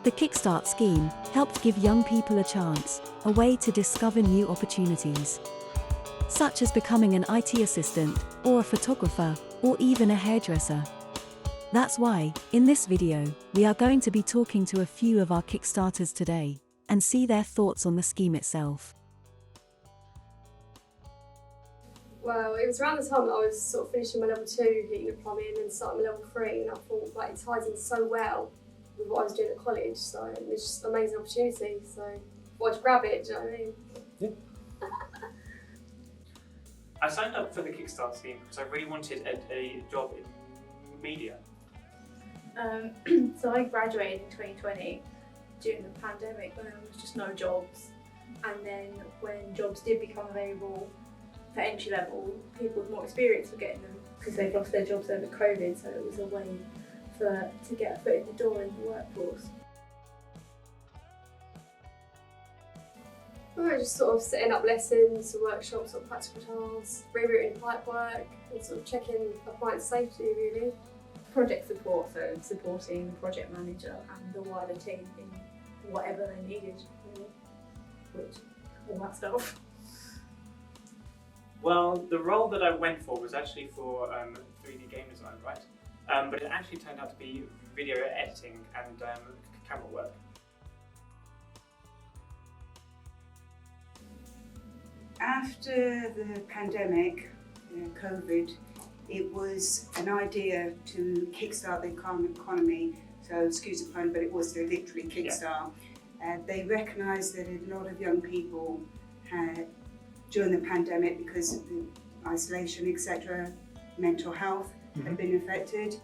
The Kickstart scheme helped give young people a chance, a way to discover new opportunities, such as becoming an IT assistant, or a photographer, or even a hairdresser. That's why, in this video, we are going to be talking to a few of our Kickstarters today, and see their thoughts on the scheme itself. Well, it was around the time that I was sort of finishing my level 2 heating and plumbing and starting my level 3, and I thought like it ties in so well with what I was doing at college, so it was just an amazing opportunity, so I thought I'd grab it, do you know what I mean? Yeah. I signed up for the Kickstart scheme because I really wanted a job in media. So I graduated in 2020 during the pandemic when there was just no jobs, and then when jobs did become available for entry level, people with more experience were getting them because they've lost their jobs over COVID, so it was a way to get a foot in the door in the workforce. We were just sort of setting up lessons, workshops, sort of practical tasks, rerouting pipe work, and sort of checking appliance safety really. Project support, so supporting the project manager and the wider team in whatever they needed, really, which, all that stuff. Well, the role that I went for was actually for 3D game design, right? But it actually turned out to be video editing and camera work. After the pandemic, COVID, it was an idea to kickstart the economy. So, excuse the pun, but it was literally kickstart. Yeah. They recognised that a lot of young people had, during the pandemic, because of the isolation, etc., mental health had been affected,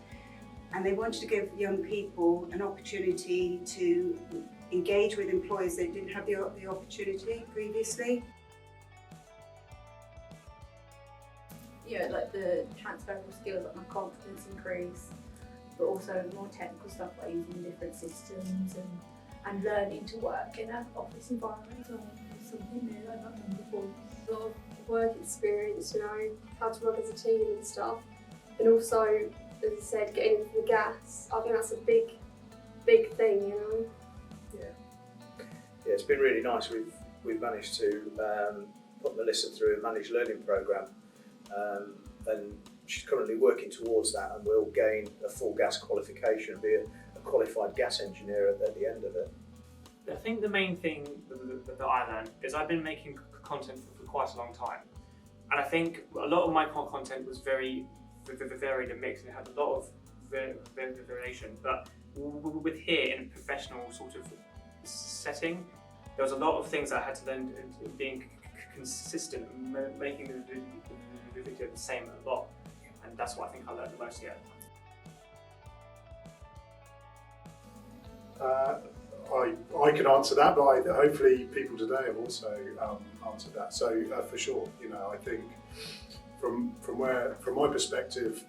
and they wanted to give young people an opportunity to engage with employers that didn't have the opportunity previously. Yeah, like the transferable skills, like my confidence increase, but also more technical stuff like using different systems and learning to work in an office environment. So it's something new I've not done before. A lot of work experience, you know, how to work as a team and stuff. And also, as I said, getting into the gas, I think that's a big thing, you know. Yeah, it's been really nice. We've managed to put Melissa through a managed learning programme, and she's currently working towards that, and will gain a full gas qualification and be a qualified gas engineer at the end of it. I think the main thing that I learned is I've been making content for quite a long time, and I think a lot of my content was very varied and mixed, and it had a lot of variation. But with here, in a professional sort of setting, there was a lot of things I had to learn being consistent, making the video the same a lot, and that's what I think I learned the most here. I can answer that, but hopefully people today have also answered that. So for sure, you know, I think from my perspective,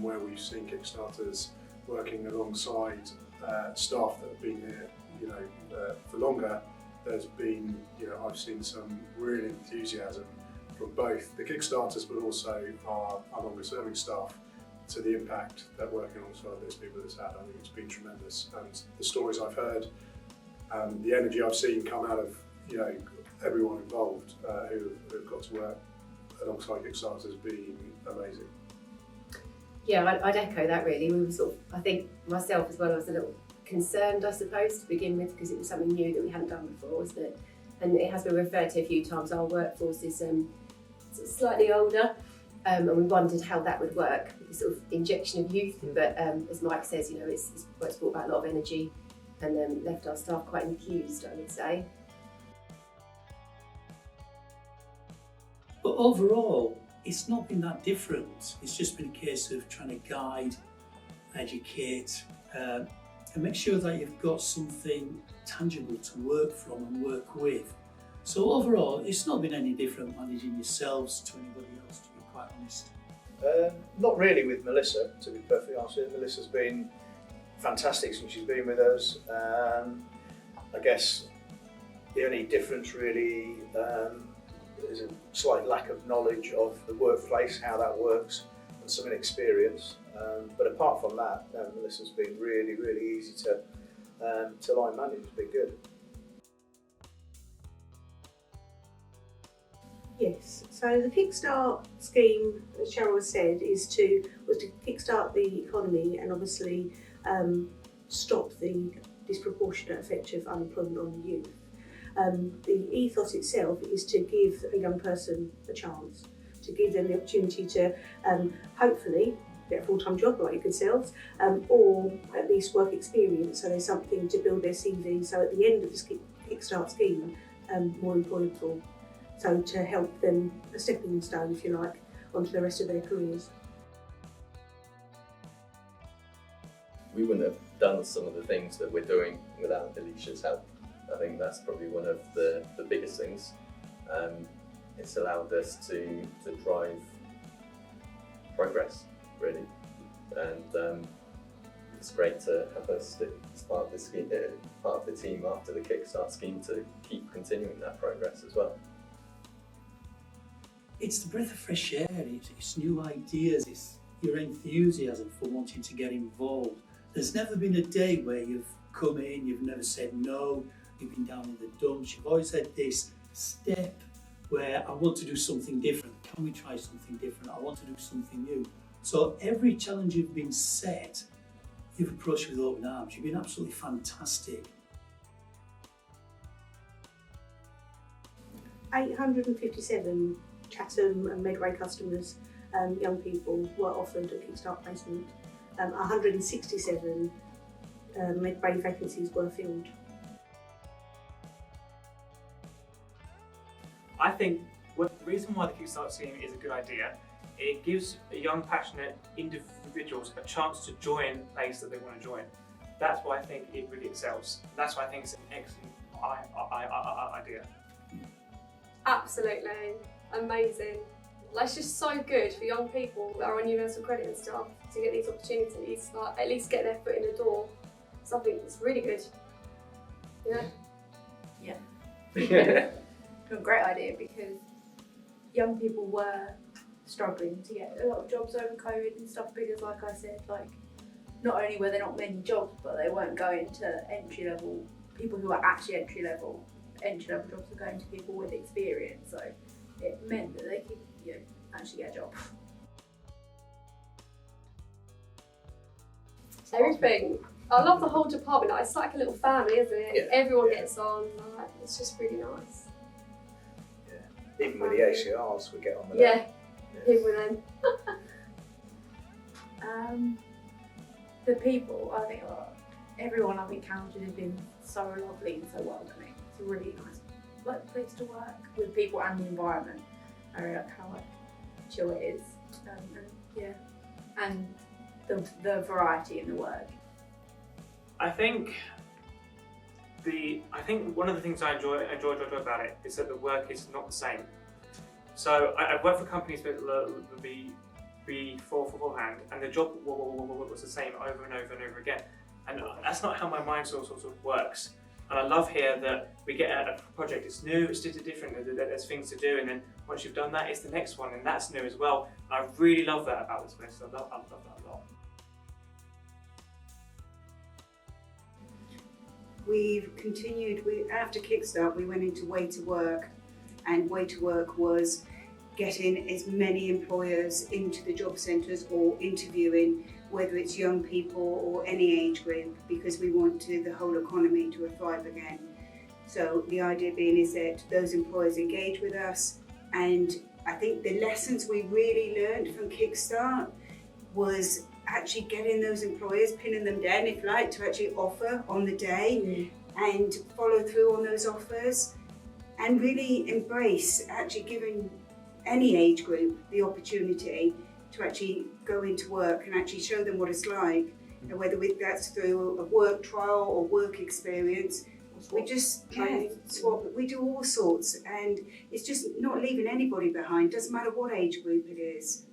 where we've seen Kickstarters working alongside staff that have been here, you know, for longer, there's been, you know, I've seen some real enthusiasm from both the Kickstarters, but also our longer serving staff, to the impact that working alongside those people has had. I think it's been tremendous, and the stories I've heard and the energy I've seen come out of, you know, everyone involved who've got to work alongside Kickstarter has been amazing. Yeah, I'd echo that really. We were sort of, I think myself as well, I was a little concerned, I suppose, to begin with, because it was something new that we hadn't done before, wasn't it? And it has been referred to a few times, our workforce is sort of slightly older, and we wondered how that would work with the sort of injection of youth. But as Mike says, you know, it's brought about a lot of energy and left our staff quite enthused, I would say. But overall, it's not been that different. It's just been a case of trying to guide, educate, and make sure that you've got something tangible to work from and work with. So overall, it's not been any different managing yourselves to anybody else, to be quite honest. Not really with Melissa, to be perfectly honest with you. Melissa's been fantastic since she's been with us. I guess the only difference really is a slight lack of knowledge of the workplace, how that works, and some inexperience. But apart from that, Melissa's been really, really easy to to line manage. It's been good. Yes, so the Kickstart scheme, as Cheryl has said, was to kickstart the economy and obviously stop the disproportionate effect of unemployment on the youth. The ethos itself is to give a young person a chance, to give them the opportunity to hopefully get a full-time job like yourselves, or at least work experience, so there's something to build their CV, so at the end of the Kickstart scheme, more employable. So to help them, a stepping stone, if you like, onto the rest of their careers. We wouldn't have done some of the things that we're doing without Alicia's help. I think that's probably one of the biggest things. It's allowed us to drive progress, really. And it's great to have her stick as part of the scheme, part of the team after the Kickstart scheme, to keep continuing that progress as well. It's the breath of fresh air, it's new ideas, it's your enthusiasm for wanting to get involved. There's never been a day where you've come in, you've never said no, you've been down in the dumps, you've always had this step where I want to do something different. Can we try something different? I want to do something new. So every challenge you've been set, you've approached with open arms. You've been absolutely fantastic. 857 Chatham and Medway customers, young people, were offered a Kickstart placement. 167 Medway vacancies were filled. I think the reason why the Kickstart scheme is a good idea, it gives young, passionate individuals a chance to join a place that they want to join. That's why I think it really excels. That's why I think it's an excellent idea. Absolutely amazing. That's just so good for young people that are on universal credit and stuff to get these opportunities, like at least get their foot in the door. Something that's really good. Yeah. Yeah. A great idea, because young people were struggling to get a lot of jobs over COVID and stuff, because like I said, like not only were there not many jobs, but they weren't going to entry level people who are actually entry level. Entry level jobs are going to people with experience, so it meant that they could, actually get a job. Everything. I love the whole department. It's like a little family, isn't it? Yeah. Everyone gets on. Like, it's just really nice. Yeah. Even with the ACRs, we get on with Yeah. that. Even with them. The people, I think, everyone I've encountered has been so lovely and so welcoming. It's a really nice place to work with people and the environment. I really like how chill it is, and the variety in the work. I think one of the things I enjoy about it is that the work is not the same. So I've worked for companies that beforehand, and the job was the same over and over and over again. And that's not how my mind sort of works. And I love here that we get a project, it's new, it's different, there's things to do, and then once you've done that, it's the next one, and that's new as well. And I really love that about this place. I love that a lot. We've continued, after Kickstart we went into Way to Work, and Way to Work was getting as many employers into the job centres or interviewing, whether it's young people or any age group, because we wanted the whole economy to thrive again. So the idea being is that those employers engage with us, and I think the lessons we really learned from Kickstart was actually getting those employers, pinning them down if you like, to actually offer on the day and follow through on those offers, and really embrace actually giving any age group the opportunity to actually go into work and actually show them what it's like, and whether that's through a work trial or work experience. We just swap. We do all sorts, and it's just not leaving anybody behind. Doesn't matter what age group it is.